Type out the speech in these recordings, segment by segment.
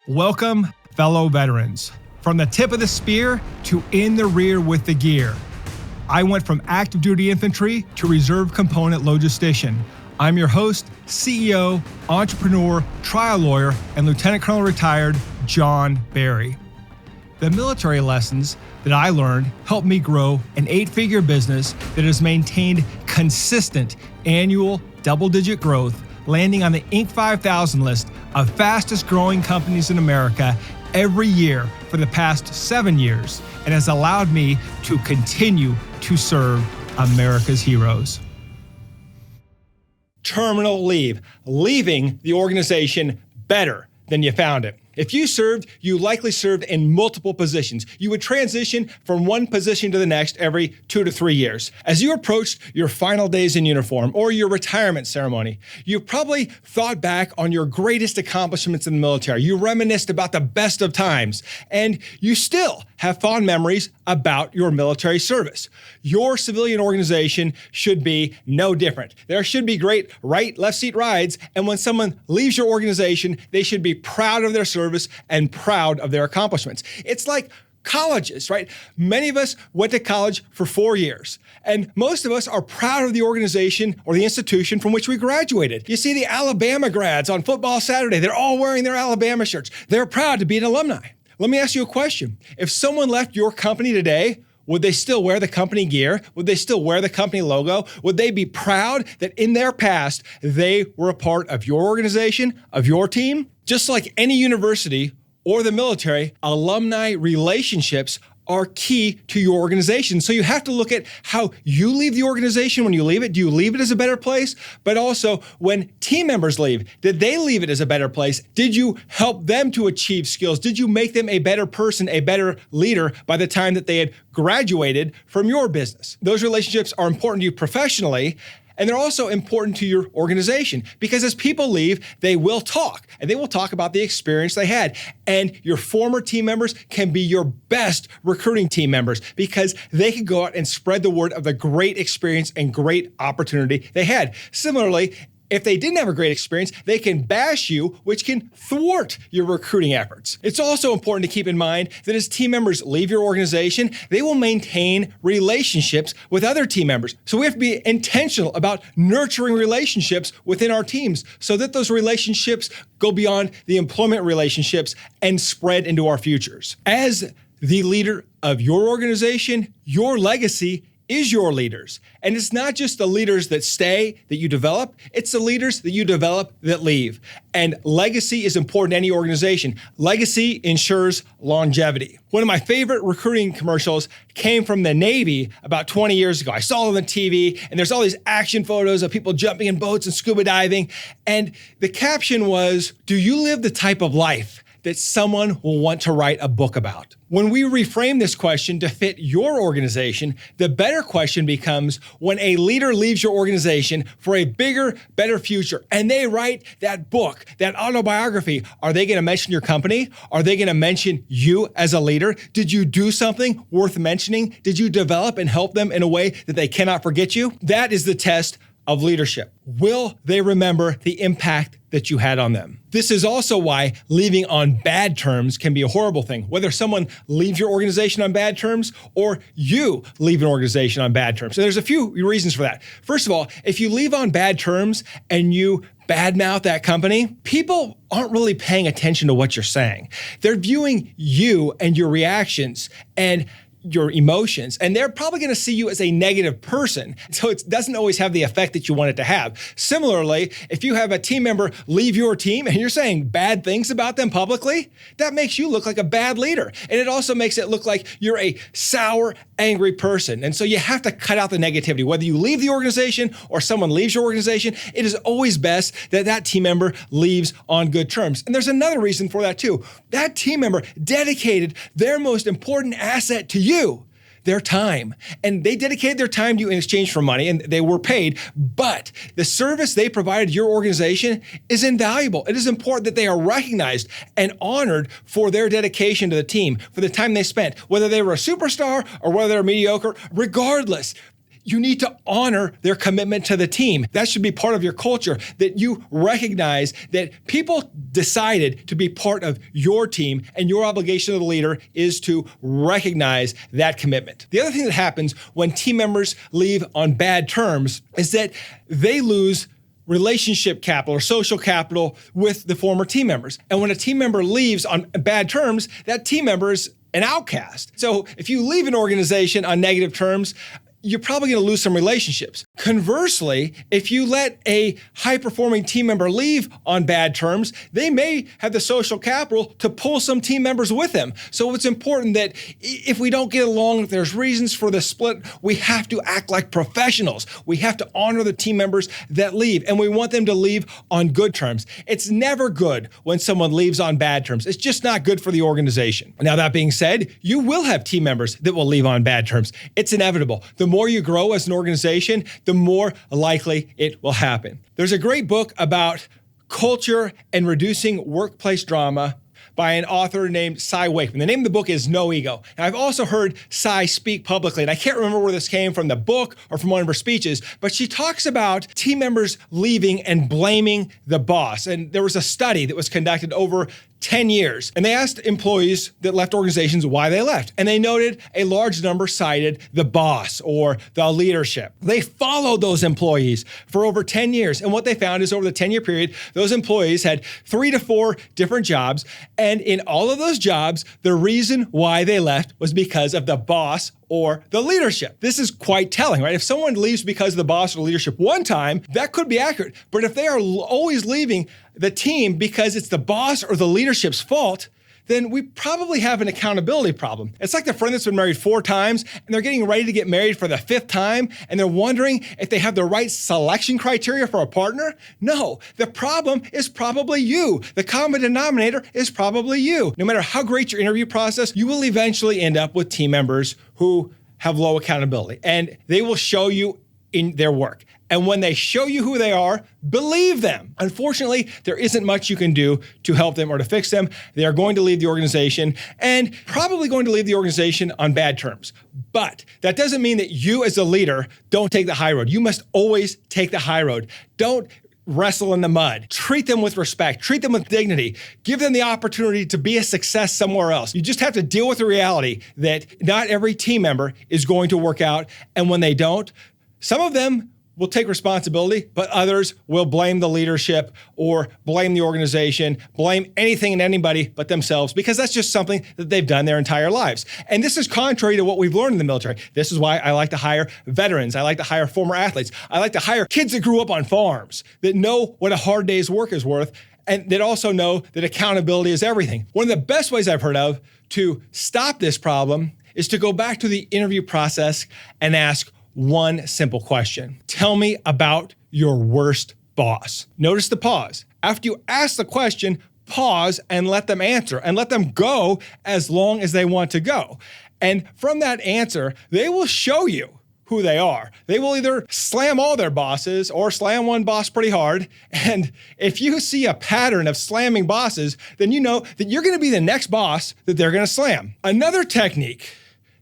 Welcome, fellow veterans. From the tip of the spear to in the rear with the gear. I went from active duty infantry to reserve component logistician. I'm your host, CEO, entrepreneur, trial lawyer, and Lieutenant Colonel retired John Barry. The military lessons that I learned helped me grow an 8-figure business that has maintained consistent annual double-digit growth, landing on the Inc. 5000 list of fastest growing companies in America every year for the past 7 years, and has allowed me to continue to serve America's heroes. Terminal leave, leaving the organization better than you found it. If you served, you likely served in multiple positions. You would transition from one position to the next every 2 to 3 years. As you approached your final days in uniform or your retirement ceremony, you probably thought back on your greatest accomplishments in the military. You reminisced about the best of times, and you still have fond memories about your military service. Your civilian organization should be no different. There should be great right, left seat rides, and when someone leaves your organization, they should be proud of their service and proud of their accomplishments. It's like colleges, right? Many of us went to college for 4 years, and most of us are proud of the organization or the institution from which we graduated. You see the Alabama grads on football Saturday, they're all wearing their Alabama shirts. They're proud to be an alumni. Let me ask you a question. If someone left your company today, would they still wear the company gear? Would they still wear the company logo? Would they be proud that in their past, they were a part of your organization, of your team? Just like any university or the military, alumni relationships are key to your organization. So you have to look at how you leave the organization when you leave it. Do you leave it as a better place? But also when team members leave, did they leave it as a better place? Did you help them to achieve skills? Did you make them a better person, a better leader by the time that they had graduated from your business? Those relationships are important to you professionally, and they're also important to your organization because as people leave, they will talk, and they will talk about the experience they had. And your former team members can be your best recruiting team members because they can go out and spread the word of the great experience and great opportunity they had. Similarly, if they didn't have a great experience, they can bash you, which can thwart your recruiting efforts. It's also important to keep in mind that as team members leave your organization, they will maintain relationships with other team members. So we have to be intentional about nurturing relationships within our teams so that those relationships go beyond the employment relationships and spread into our futures. As the leader of your organization, your legacy is your leaders. And it's not just the leaders that stay, that you develop, it's the leaders that you develop that leave. And legacy is important to any organization. Legacy ensures longevity. One of my favorite recruiting commercials came from the Navy about 20 years ago. I saw it on the TV, and there's all these action photos of people jumping in boats and scuba diving. And the caption was, "Do you live the type of life that someone will want to write a book about?" When we reframe this question to fit your organization, the better question becomes when a leader leaves your organization for a bigger, better future and they write that book, that autobiography, are they going to mention your company? Are they going to mention you as a leader? Did you do something worth mentioning? Did you develop and help them in a way that they cannot forget you? That is the test of leadership. Will they remember the impact that you had on them? This is also why leaving on bad terms can be a horrible thing. Whether someone leaves your organization on bad terms or you leave an organization on bad terms. So there's a few reasons for that. First of all, if you leave on bad terms and you badmouth that company, people aren't really paying attention to what you're saying. They're viewing you and your reactions and your emotions, and they're probably going to see you as a negative person. So it doesn't always have the effect that you want it to have. Similarly, if you have a team member leave your team and you're saying bad things about them publicly, that makes you look like a bad leader. And it also makes it look like you're a sour, angry person. And so you have to cut out the negativity. Whether you leave the organization or someone leaves your organization, it is always best that that team member leaves on good terms. And there's another reason for that too. That team member dedicated their most important asset to you, their time. And they dedicated their time to you in exchange for money, and they were paid. But the service they provided your organization is invaluable. It is important that they are recognized and honored for their dedication to the team, for the time they spent, whether they were a superstar or whether they're mediocre. Regardless, you need to honor their commitment to the team. That should be part of your culture, that you recognize that people decided to be part of your team, and your obligation as the leader is to recognize that commitment. The other thing that happens when team members leave on bad terms is that they lose relationship capital or social capital with the former team members. And when a team member leaves on bad terms, that team member is an outcast. So if you leave an organization on negative terms, you're probably going to lose some relationships. Conversely, if you let a high-performing team member leave on bad terms, they may have the social capital to pull some team members with them. So it's important that if we don't get along, if there's reasons for the split, we have to act like professionals. We have to honor the team members that leave, and we want them to leave on good terms. It's never good when someone leaves on bad terms. It's just not good for the organization. Now, that being said, you will have team members that will leave on bad terms. It's inevitable. The more you grow as an organization, the more likely it will happen. There's a great book about culture and reducing workplace drama by an author named Cy Wakeman. The name of the book is No Ego. And I've also heard Cy speak publicly, and I can't remember where this came from, the book or from one of her speeches, but she talks about team members leaving and blaming the boss. And there was a study that was conducted over 10 years. And they asked employees that left organizations why they left. And they noted a large number cited the boss or the leadership. They followed those employees for over 10 years. And what they found is over the 10-year period, those employees had 3 to 4 different jobs. And in all of those jobs, the reason why they left was because of the boss or the leadership. This is quite telling, right? If someone leaves because of the boss or leadership one time, that could be accurate. But if they are always leaving the team because it's the boss or the leadership's fault, then we probably have an accountability problem. It's like the friend that's been married 4 times and they're getting ready to get married for the 5th time and they're wondering if they have the right selection criteria for a partner. No, the problem is probably you. The common denominator is probably you. No matter how great your interview process, you will eventually end up with team members who have low accountability, and they will show you in their work. And when they show you who they are, believe them. Unfortunately, there isn't much you can do to help them or to fix them. They are going to leave the organization and probably going to leave the organization on bad terms. But that doesn't mean that you as a leader don't take the high road. You must always take the high road. Don't wrestle in the mud. Treat them with respect. Treat them with dignity. Give them the opportunity to be a success somewhere else. You just have to deal with the reality that not every team member is going to work out. And when they don't, some of them will take responsibility, but others will blame the leadership or blame the organization, blame anything and anybody but themselves, because that's just something that they've done their entire lives. And this is contrary to what we've learned in the military. This is why I like to hire veterans. I like to hire former athletes. I like to hire kids that grew up on farms, that know what a hard day's work is worth, and that also know that accountability is everything. One of the best ways I've heard of to stop this problem is to go back to the interview process and ask one simple question. Tell me about your worst boss. Notice the pause. After you ask the question, pause and let them answer and let them go as long as they want to go. And from that answer, they will show you who they are. They will either slam all their bosses or slam one boss pretty hard. And if you see a pattern of slamming bosses, then you know that you're going to be the next boss that they're going to slam. Another technique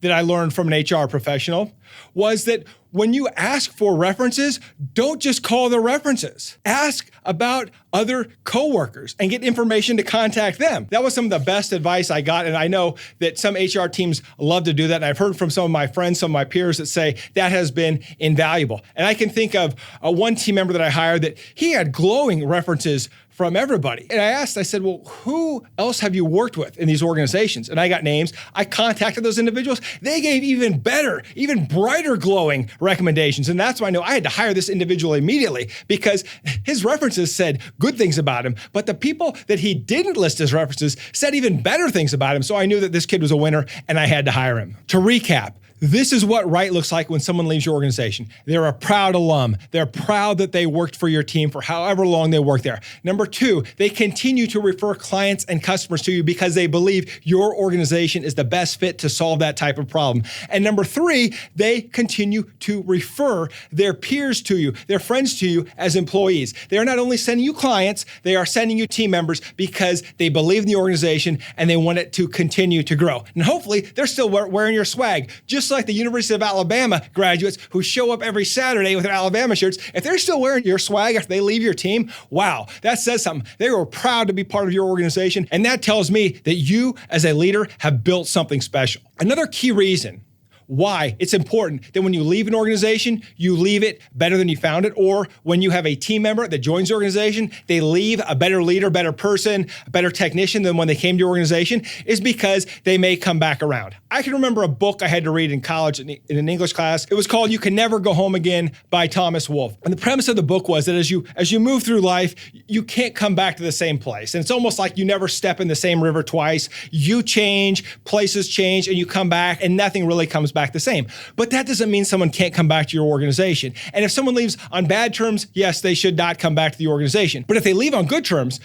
that I learned from an HR professional was that when you ask for references, don't just call the references. Ask about other coworkers and get information to contact them. That was some of the best advice I got, and I know that some HR teams love to do that, and I've heard from some of my friends, some of my peers that say that has been invaluable. And I can think of one team member that I hired that he had glowing references from everybody. And I said, well, who else have you worked with in these organizations? And I got names. I contacted those individuals. They gave even better, even brighter glowing recommendations. And that's why I know I had to hire this individual immediately, because his references said good things about him, but the people that he didn't list as references said even better things about him. So I knew that this kid was a winner and I had to hire him. To recap, this is what right looks like when someone leaves your organization. They're a proud alum. They're proud that they worked for your team for however long they worked there. Number 2, they continue to refer clients and customers to you because they believe your organization is the best fit to solve that type of problem. And number 3, they continue to refer their peers to you, their friends to you as employees. They are not only sending you clients, they are sending you team members because they believe in the organization and they want it to continue to grow. And hopefully they're still wearing your swag, just like the University of Alabama graduates who show up every Saturday with their Alabama shirts. If they're still wearing your swag after they leave your team, wow, that says something. They were proud to be part of your organization. And that tells me that you as a leader have built something special. Another key reason why it's important that when you leave an organization, you leave it better than you found it, or when you have a team member that joins the organization, they leave a better leader, better person, a better technician than when they came to your organization, is because they may come back around. I can remember a book I had to read in college in an English class. It was called You Can Never Go Home Again by Thomas Wolfe. And the premise of the book was that as you move through life, you can't come back to the same place. And it's almost like you never step in the same river twice. You change, places change, and you come back and nothing really comes back the same. But that doesn't mean someone can't come back to your organization. And if someone leaves on bad terms, yes, they should not come back to the organization. But if they leave on good terms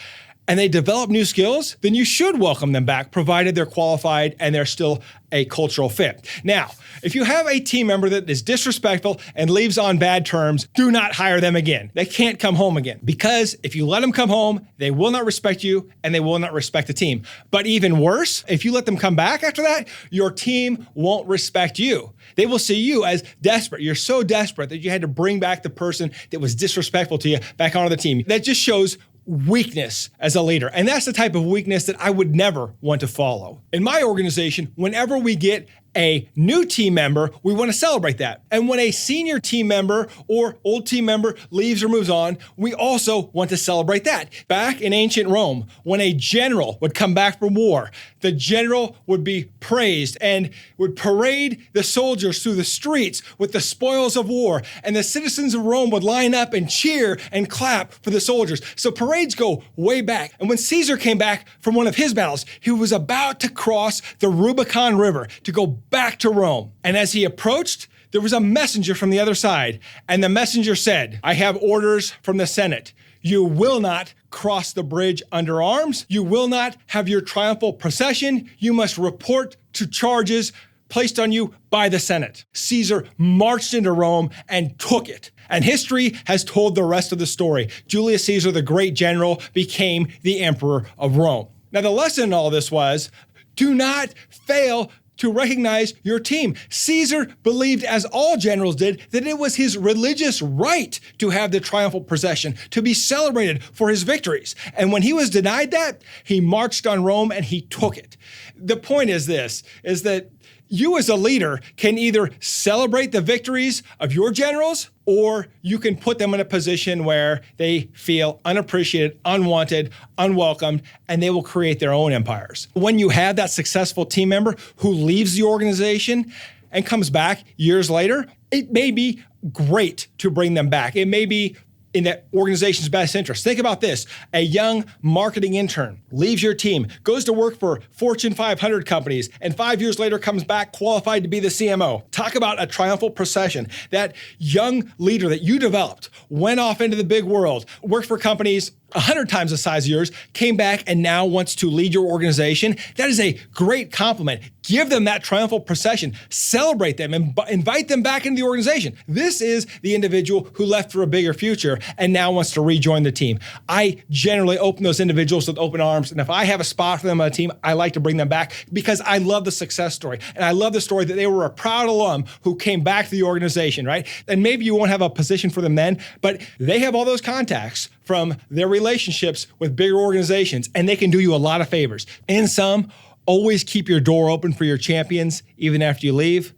and they develop new skills, then you should welcome them back, provided they're qualified and they're still a cultural fit. Now, if you have a team member that is disrespectful and leaves on bad terms, do not hire them again. They can't come home again, because if you let them come home, they will not respect you and they will not respect the team. But even worse, if you let them come back after that, your team won't respect you. They will see you as desperate. You're so desperate that you had to bring back the person that was disrespectful to you back onto the team. That just shows weakness as a leader. And that's the type of weakness that I would never want to follow. In my organization, whenever we get a new team member, we want to celebrate that. And when a senior team member or old team member leaves or moves on, we also want to celebrate that. Back in ancient Rome, when a general would come back from war, the general would be praised and would parade the soldiers through the streets with the spoils of war. And the citizens of Rome would line up and cheer and clap for the soldiers. So parades go way back. And when Caesar came back from one of his battles, he was about to cross the Rubicon River to go back to Rome. And as he approached, there was a messenger from the other side. And the messenger said, "I have orders from the Senate. You will not cross the bridge under arms. You will not have your triumphal procession. You must report to charges placed on you by the Senate." Caesar marched into Rome and took it. And history has told the rest of the story. Julius Caesar, the great general, became the emperor of Rome. Now, the lesson in all this was, do not fail to recognize your team. Caesar believed, as all generals did, that it was his religious right to have the triumphal procession, to be celebrated for his victories. And when he was denied that, he marched on Rome and he took it. The point is this, is that you as a leader can either celebrate the victories of your generals, or you can put them in a position where they feel unappreciated, unwanted, unwelcomed, and they will create their own empires. When you have that successful team member who leaves the organization and comes back years later, it may be great to bring them back. It may be in the organization's best interest. Think about this. A young marketing intern leaves your team, goes to work for Fortune 500 companies, and 5 years later comes back qualified to be the CMO. Talk about a triumphal procession. That young leader that you developed went off into the big world, worked for companies 100 times the size of yours, came back and now wants to lead your organization. That is a great compliment. Give them that triumphal procession. Celebrate them and invite them back into the organization. This is the individual who left for a bigger future and now wants to rejoin the team. I generally open those individuals with open arms, and if I have a spot for them on a team, I like to bring them back because I love the success story. And I love the story that they were a proud alum who came back to the organization, right? And maybe you won't have a position for them then, but they have all those contacts from their relationships with bigger organizations, and they can do you a lot of favors. In sum, always keep your door open for your champions, even after you leave.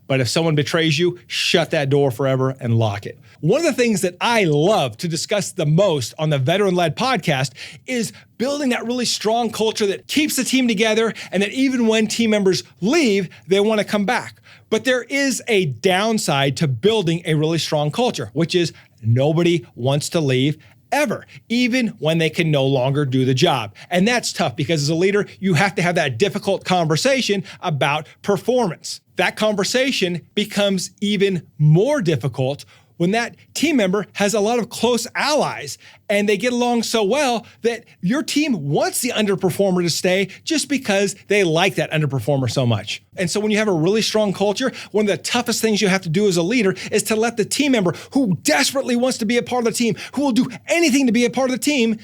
But if someone betrays you, shut that door forever and lock it. One of the things that I love to discuss the most on the Veteran-Led podcast is building that really strong culture that keeps the team together, and that even when team members leave, they want to come back. But there is a downside to building a really strong culture, which is nobody wants to leave ever, even when they can no longer do the job. And that's tough because as a leader, you have to have that difficult conversation about performance. That conversation becomes even more difficult when that team member has a lot of close allies and they get along so well that your team wants the underperformer to stay just because they like that underperformer so much. And so when you have a really strong culture, one of the toughest things you have to do as a leader is to let the team member who desperately wants to be a part of the team, who will do anything to be a part of the team,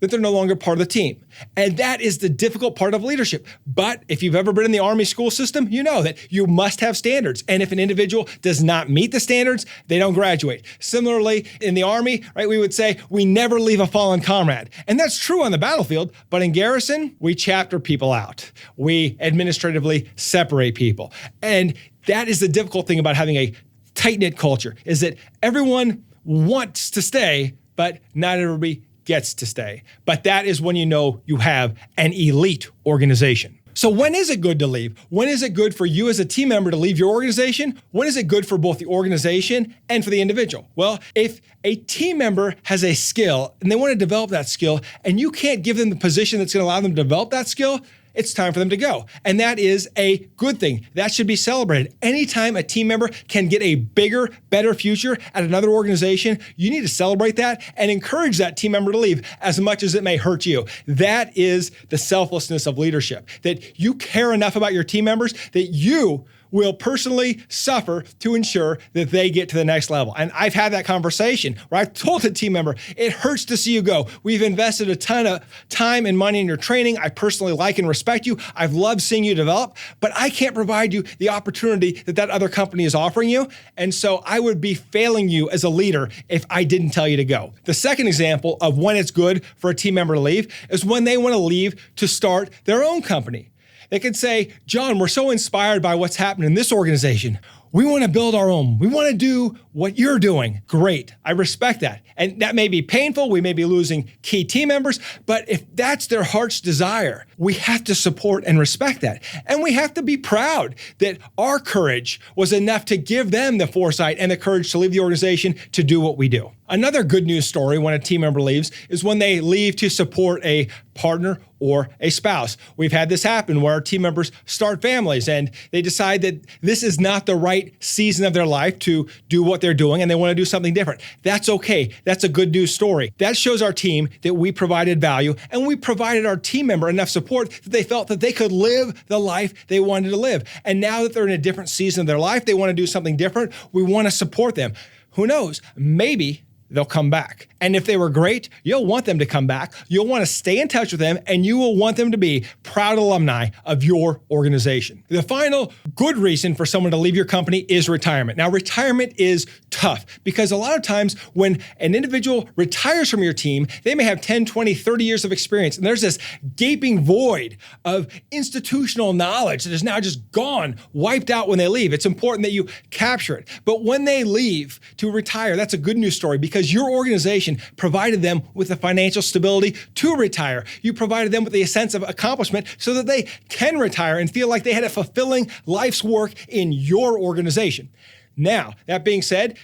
that they're no longer part of the team. And that is the difficult part of leadership. But if you've ever been in the Army school system, you know that you must have standards. And if an individual does not meet the standards, they don't graduate. Similarly, in the Army, right, we would say we never leave a fallen comrade. And that's true on the battlefield, but in garrison, we chapter people out. We administratively separate people. And that is the difficult thing about having a tight-knit culture, is that everyone wants to stay, but not everybody gets to stay. But that is when you know you have an elite organization. So when is it good to leave? When is it good for you as a team member to leave your organization? When is it good for both the organization and for the individual? Well, if a team member has a skill and they want to develop that skill and you can't give them the position that's going to allow them to develop that skill, it's time for them to go. And that is a good thing. That should be celebrated. Anytime a team member can get a bigger, better future at another organization, you need to celebrate that and encourage that team member to leave as much as it may hurt you. That is the selflessness of leadership, that you care enough about your team members that you will personally suffer to ensure that they get to the next level. And I've had that conversation where I've told a team member, it hurts to see you go. We've invested a ton of time and money in your training. I personally like and respect you. I've loved seeing you develop, but I can't provide you the opportunity that other company is offering you. And so I would be failing you as a leader if I didn't tell you to go. The second example of when it's good for a team member to leave is when they want to leave to start their own company. They could say, John, we're so inspired by what's happened in this organization. We want to build our own. We want to do what you're doing. Great. I respect that. And that may be painful. We may be losing key team members, but if that's their heart's desire, we have to support and respect that. And we have to be proud that our courage was enough to give them the foresight and the courage to leave the organization to do what we do. Another good news story when a team member leaves is when they leave to support a partner or a spouse. We've had this happen where our team members start families and they decide that this is not the right season of their life to do what they're doing and they want to do something different. That's okay. That's a good news story. That shows our team that we provided value and we provided our team member enough support that they felt that they could live the life they wanted to live. And now that they're in a different season of their life, they want to do something different. We want to support them. Who knows? Maybe they'll come back. And if they were great, you'll want them to come back. You'll want to stay in touch with them and you will want them to be proud alumni of your organization. The final good reason for someone to leave your company is retirement. Now, retirement is tough because a lot of times when an individual retires from your team, they may have 10, 20, 30 years of experience. And there's this gaping void of institutional knowledge that is now just gone, wiped out when they leave. It's important that you capture it. But when they leave to retire, that's a good news story because your organization provided them with the financial stability to retire. You provided them with a sense of accomplishment so that they can retire and feel like they had a fulfilling life's work in your organization. Now, that being said,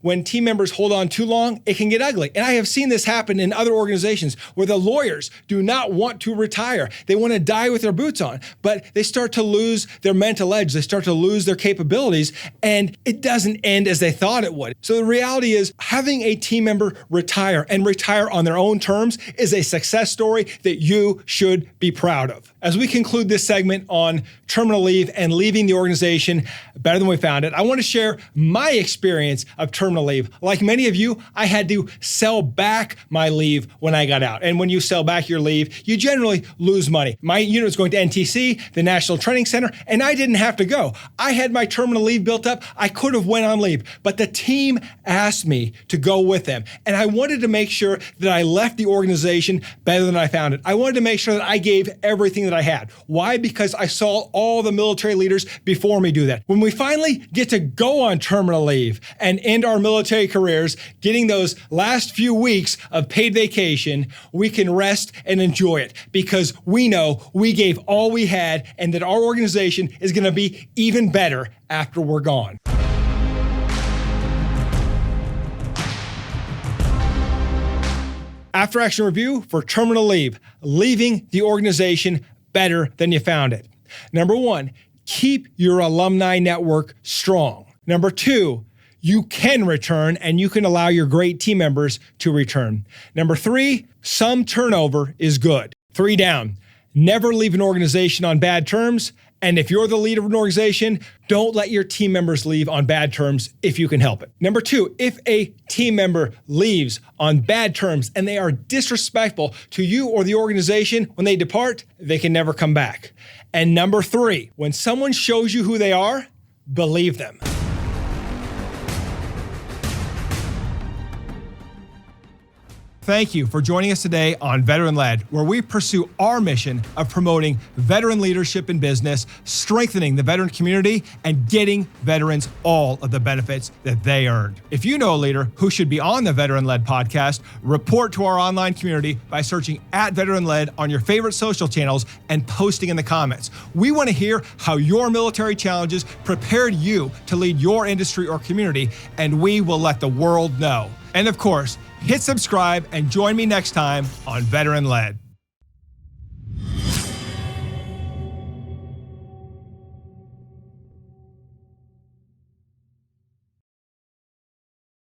when team members hold on too long, it can get ugly. And I have seen this happen in other organizations where the lawyers do not want to retire. They want to die with their boots on, but they start to lose their mental edge. They start to lose their capabilities, and it doesn't end as they thought it would. So the reality is having a team member retire and retire on their own terms is a success story that you should be proud of. As we conclude this segment on terminal leave and leaving the organization better than we found it, I want to share my experience of terminal leave. Like many of you, I had to sell back my leave when I got out. And when you sell back your leave, you generally lose money. My unit was going to NTC, the National Training Center, and I didn't have to go. I had my terminal leave built up. I could have went on leave, but the team asked me to go with them. And I wanted to make sure that I left the organization better than I found it. I wanted to make sure that I gave everything that I had. Why? Because I saw all the military leaders before me do that. When we finally get to go on terminal leave and end our military careers, getting those last few weeks of paid vacation, we can rest and enjoy it because we know we gave all we had and that our organization is going to be even better after we're gone. After action review for terminal leave, leaving the organization better than you found it. Number one, keep your alumni network strong. Number two, you can return and you can allow your great team members to return. Number three, some turnover is good. 3 down. never leave an organization on bad terms. And if you're the leader of an organization, don't let your team members leave on bad terms if you can help it. Number 2, if a team member leaves on bad terms and they are disrespectful to you or the organization when they depart, they can never come back. And number 3, when someone shows you who they are, believe them. Thank you for joining us today on Veteran Led, where we pursue our mission of promoting veteran leadership in business, strengthening the veteran community, and getting veterans all of the benefits that they earned. If you know a leader who should be on the Veteran Led podcast, report to our online community by searching @Veteran Led on your favorite social channels and posting in the comments. We want to hear how your military challenges prepared you to lead your industry or community, and we will let the world know. And of course, hit subscribe and join me next time on Veteran Led.